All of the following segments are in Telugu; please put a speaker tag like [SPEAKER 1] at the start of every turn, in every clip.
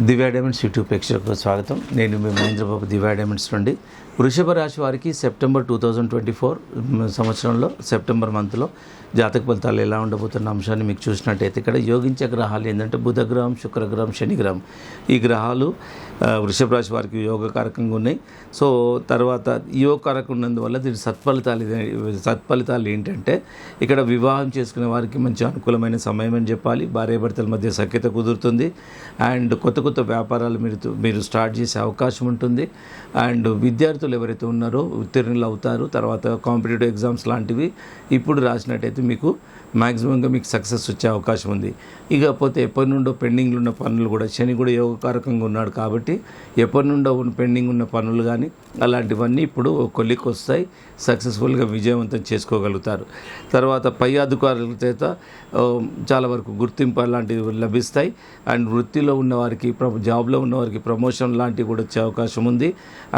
[SPEAKER 1] దివ్యా డైమండ్స్ యూట్యూబ్ ప్రేక్షకులకు స్వాగతం. నేను మీ మహేంద్రబాబు దివ్యా డైమండ్స్ నుండి. వృషభ రాశి వారికి సెప్టెంబర్ 2024 సంవత్సరంలో సెప్టెంబర్ మంత్లో జాతక ఫలితాలు ఎలా ఉండబోతున్న అంశాన్ని మీకు చూసినట్టయితే ఇక్కడ యోగించే గ్రహాలు ఏంటంటే బుధగ్రహం, శుక్రగ్రహం, శనిగ్రహం. ఈ గ్రహాలు వృషభ రాశి వారికి యోగకారకంగా ఉన్నాయి. సో తర్వాత యోగకారకం ఉన్నందువల్ల దీని సత్ఫలితాలు ఏంటంటే ఇక్కడ వివాహం చేసుకునే వారికి మంచి అనుకూలమైన సమయం అని చెప్పాలి. భార్యాభర్తల మధ్య సఖ్యత కుదురుతుంది. అండ్ కొత్త వ్యాపారాలు మీరు స్టార్ట్ చేసే అవకాశం ఉంటుంది. అండ్ విద్యార్థులు ఎవరైతే ఉన్నారో ఉత్తీర్ణులు అవుతారు. తర్వాత కాంపిటేటివ్ ఎగ్జామ్స్ లాంటివి ఇప్పుడు రాసినట్టయితే మీకు మ్యాక్సిమంగా మీకు సక్సెస్ వచ్చే అవకాశం ఉంది. ఇకపోతే ఎప్పటి నుండో పెండింగ్లు ఉన్న పనులు కూడా, శని కూడా యోగకారకంగా ఉన్నాడు కాబట్టి ఎప్పటి నుండో పెండింగ్ ఉన్న పనులు కానీ అలాంటివన్నీ ఇప్పుడు కొలిక్కి వస్తాయి. సక్సెస్ఫుల్గా విజయవంతం చేసుకోగలుగుతారు. తర్వాత పై అధికారుల చేత చాలా వరకు గుర్తింపు అలాంటివి లభిస్తాయి. అండ్ వృత్తిలో ఉన్నవారికి, జాబ్లో ఉన్నవారికి ప్రమోషన్ లాంటివి కూడా వచ్చే అవకాశం ఉంది.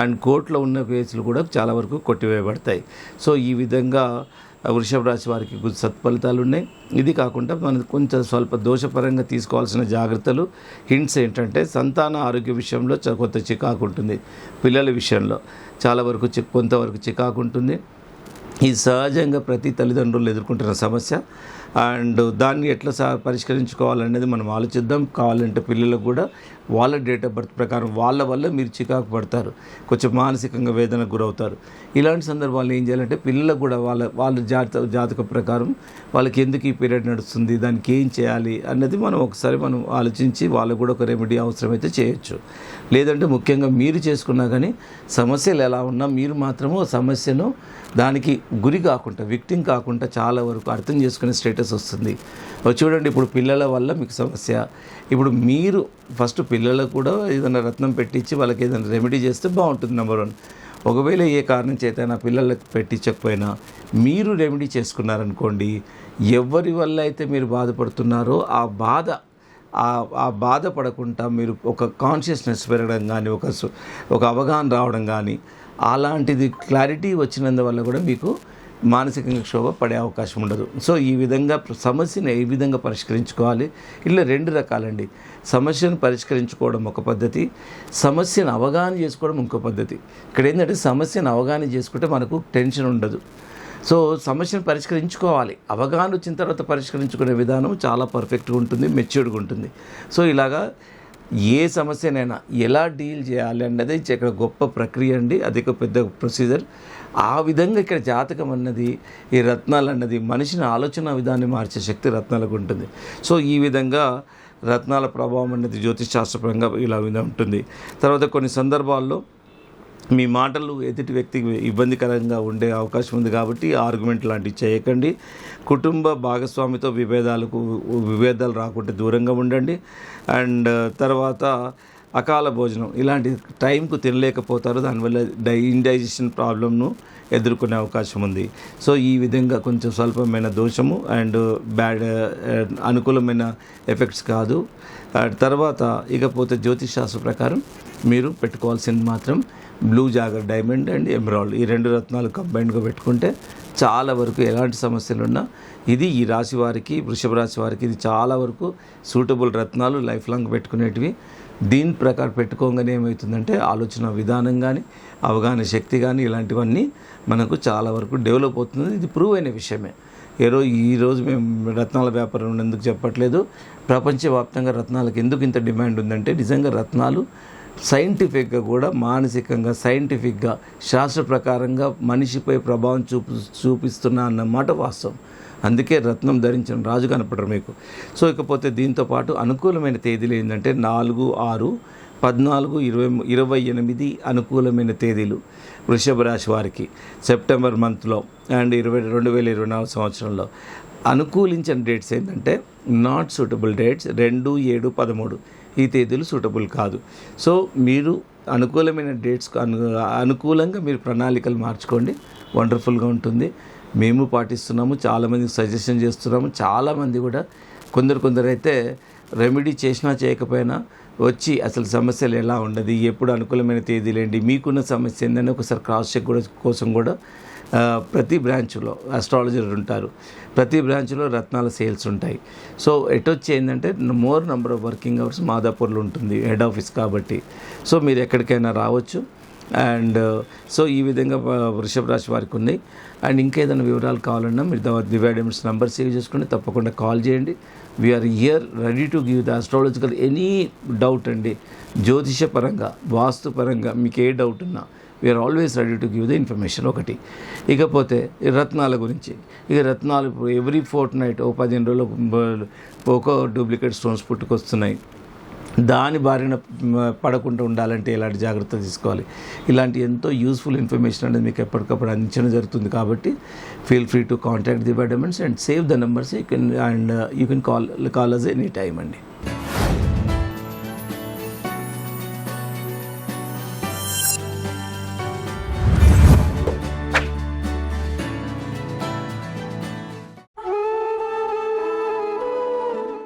[SPEAKER 1] అండ్ కోర్టులో ఉన్న కేసులు కూడా చాలా వరకు కొట్టివేయబడతాయి. సో ఈ విధంగా వృషభ రాశి వారికి సత్ఫలితాలు ఉన్నాయి. ఇది కాకుండా మనం కొంచెం స్వల్ప దోషపరంగా తీసుకోవాల్సిన జాగ్రత్తలు, హింట్స్ ఏంటంటే సంతాన ఆరోగ్య విషయంలో కొంత చికాకు ఉంటుంది. పిల్లల విషయంలో చాలా వరకు కొంతవరకు చికాకు ఉంటుంది. ఇది సహజంగా ప్రతి తల్లిదండ్రులు ఎదుర్కొంటున్న సమస్య. అండ్ దాన్ని ఎట్లా పరిష్కరించుకోవాలనేది మనం ఆలోచిద్దాం. కావాలంటే పిల్లలకు కూడా వాళ్ళ డేట్ ఆఫ్ బర్త్ ప్రకారం వాళ్ళ వల్ల మీరు చికాకు పడతారు, కొంచెం మానసికంగా వేదనకు గురవుతారు. ఇలాంటి సందర్భాల్లో ఏం చేయాలంటే పిల్లలకు కూడా వాళ్ళ జాతక ప్రకారం వాళ్ళకి ఎందుకు ఈ పీరియడ్ నడుస్తుంది, దానికి ఏం చేయాలి అన్నది ఒకసారి మనం ఆలోచించి వాళ్ళకు కూడా ఒక రెమెడీ అవసరమైతే చేయొచ్చు. లేదంటే ముఖ్యంగా మీరు చేసుకున్నా కానీ సమస్యలు ఎలా ఉన్నా మీరు మాత్రము సమస్యను దానికి గురి కాకుండా, విక్టిమ్ కాకుండా చాలా వరకు అర్థం చేసుకునే స్టేటస్ వస్తుంది. చూడండి, ఇప్పుడు పిల్లల వల్ల మీకు సమస్య. ఇప్పుడు మీరు ఫస్ట్ పిల్లలకు కూడా ఏదైనా రత్నం పెట్టించి వాళ్ళకి ఏదైనా రెమెడీ చేస్తే బాగుంటుంది. నెంబర్ 1. ఒకవేళ ఏ కారణం చేత నా పిల్లలకు పెట్టించకపోయినా మీరు రెమెడీ చేసుకున్నారనుకోండి, ఎవరి వల్ల అయితే మీరు బాధపడుతున్నారో ఆ బాధపడకుండా మీరు ఒక కాన్షియస్నెస్ పెరగడం కానీ, ఒక అవగాహన రావడం కానీ, అలాంటిది క్లారిటీ వచ్చినందువల్ల కూడా మీకు మానసికంగా క్షోభ పడే అవకాశం ఉండదు. సో ఈ విధంగా సమస్యను ఏ విధంగా పరిష్కరించుకోవాలి, ఇలా 2 రకాలండి. సమస్యను పరిష్కరించుకోవడం ఒక పద్ధతి, సమస్యను అవగాహన చేసుకోవడం ఇంకో పద్ధతి. ఇక్కడ ఏంటంటే సమస్యను అవగాహన చేసుకుంటే మనకు టెన్షన్ ఉండదు. సో సమస్యను పరిష్కరించుకోవాలి. అవగాహన వచ్చిన తర్వాత పరిష్కరించుకునే విధానం చాలా పర్ఫెక్ట్గా ఉంటుంది, మెచ్యూర్డ్గా ఉంటుంది. సో ఇలాగా ఏ సమస్యనైనా ఎలా డీల్ చేయాలి అన్నది ఇక్కడ గొప్ప ప్రక్రియ అండి. అది ఒక పెద్ద ప్రొసీజర్. ఆ విధంగా ఇక్కడ జాతకం అన్నది, ఈ రత్నాలు అన్నది మనిషిని ఆలోచన విధాన్ని మార్చే శక్తి రత్నాలకు ఉంటుంది. సో ఈ విధంగా రత్నాల ప్రభావం అనేది జ్యోతిష్ శాస్త్రపరంగా ఇలా ఉంటుంది. తర్వాత కొన్ని సందర్భాల్లో మీ మాటలు ఎదుటి వ్యక్తికి ఇబ్బందికరంగా ఉండే అవకాశం ఉంది కాబట్టి ఆర్గ్యుమెంట్ లాంటివి చేయకండి. కుటుంబ భాగస్వామితో విభేదాలు రాకుంటే దూరంగా ఉండండి. అండ్ తర్వాత అకాల భోజనం ఇలాంటి టైంకు తినలేకపోతారు, దానివల్ల ఇండైజెషన్ ప్రాబ్లమ్ను ఎదుర్కొనే అవకాశం ఉంది. సో ఈ విధంగా కొంచెం స్వల్పమైన దోషము అండ్ అనుకూలమైన ఎఫెక్ట్స్ కాదు. తర్వాత ఇకపోతే జ్యోతిష్ శాస్త్ర ప్రకారం మీరు పెట్టుకోవాల్సింది మాత్రం blue jogger, diamond and emerald, ఈ 2 రత్నాలు కంబైన్డ్గా పెట్టుకుంటే చాలా వరకు ఎలాంటి సమస్యలు ఉన్నా ఇది ఈ రాశి వారికి, వృషభ రాశి వారికి ఇది చాలా వరకు సూటబుల్ రత్నాలు, లైఫ్ లాంగ్ పెట్టుకునేటివి. దీని ప్రకారం పెట్టుకోగానే ఏమవుతుందంటే ఆలోచన విధానం కానీ, అవగాహన శక్తి కానీ ఇలాంటివన్నీ మనకు చాలా వరకు డెవలప్ అవుతుంది. ఇది ప్రూవ్ అయిన విషయమే. ఈరోజు మేము రత్నాల వ్యాపారం ఎందుకు చెప్పట్లేదు, ప్రపంచవ్యాప్తంగా రత్నాలకు ఎందుకు ఇంత డిమాండ్ ఉందంటే నిజంగా రత్నాలు సైంటిఫిక్గా కూడా, మానసికంగా సైంటిఫిక్గా శాస్త్ర ప్రకారంగా మనిషిపై ప్రభావం చూపిస్తున్నా అన్నమాట వాస్తవం. అందుకే రత్నం ధరించిన రాజు కనపడరు మీకు. సో ఇకపోతే దీంతోపాటు అనుకూలమైన తేదీలు ఏంటంటే 4, 6, 14, 28 అనుకూలమైన తేదీలు వృషభ రాశి వారికి సెప్టెంబర్ మంత్లో అండ్ 2024 సంవత్సరంలో. అనుకూలించిన డేట్స్ ఏంటంటే నాట్ సూటబుల్ డేట్స్ 2, 7, 13 ఈ తేదీలు సూటబుల్ కాదు. సో మీరు అనుకూలమైన డేట్స్కు అనుకూలంగా మీరు ప్రణాళికలు మార్చుకోండి, వండర్ఫుల్గా ఉంటుంది. మేము పాటిస్తున్నాము, చాలామందికి సజెషన్ చేస్తున్నాము. చాలామంది కూడా కొందరు అయితే రెమెడీ చేసినా చేయకపోయినా వచ్చి అసలు సమస్యలు ఎలా ఉండదు, ఎప్పుడు అనుకూలమైన తేదీలేండి, మీకున్న సమస్య ఏందని ఒకసారి క్రాస్ చెక్ కోసం కూడా ప్రతి బ్రాంచ్లో అస్ట్రాలజర్ ఉంటారు, ప్రతి బ్రాంచ్లో రత్నాల సేల్స్ ఉంటాయి. సో ఎటొచ్చి ఏంటంటే more number of working hours మాదాపూర్లో ఉంటుంది, హెడ్ ఆఫీస్ కాబట్టి. సో మీరు ఎక్కడికైనా రావచ్చు. అండ్ సో ఈ విధంగా వృషభ రాశి వారికి ఉన్నాయి. అండ్ ఇంకా ఏదైనా వివరాలు కావాలన్నా మీరు దివ్య డైమండ్స్ నెంబర్ సేవ్ చేసుకుని తప్పకుండా కాల్ చేయండి. We are here ready to give the astrological any doubt అండి. జ్యోతిష పరంగా, వాస్తు పరంగా మీకు ఏ డౌట్ ఉన్నా we are always ready to give the information. ఒకటి ఇకపోతే ఈ రత్నాల గురించి, ఇక రత్నాలు ఇప్పుడు ఎవ్రీ ఫోర్ట్ నైట్ 15 రోజులు ఒక డూప్లికేట్ స్టోన్స్ పుట్టుకొస్తున్నాయి. దాని బారిన పడకుండా ఉండాలంటే ఎలాంటి జాగ్రత్తలు తీసుకోవాలి, ఇలాంటి ఎంతో యూస్ఫుల్ ఇన్ఫర్మేషన్ అనేది మీకు ఎప్పటికప్పుడు అందించడం జరుగుతుంది. కాబట్టి feel free to contact Divya diamonds and save the numbers. You can call us any time అండి.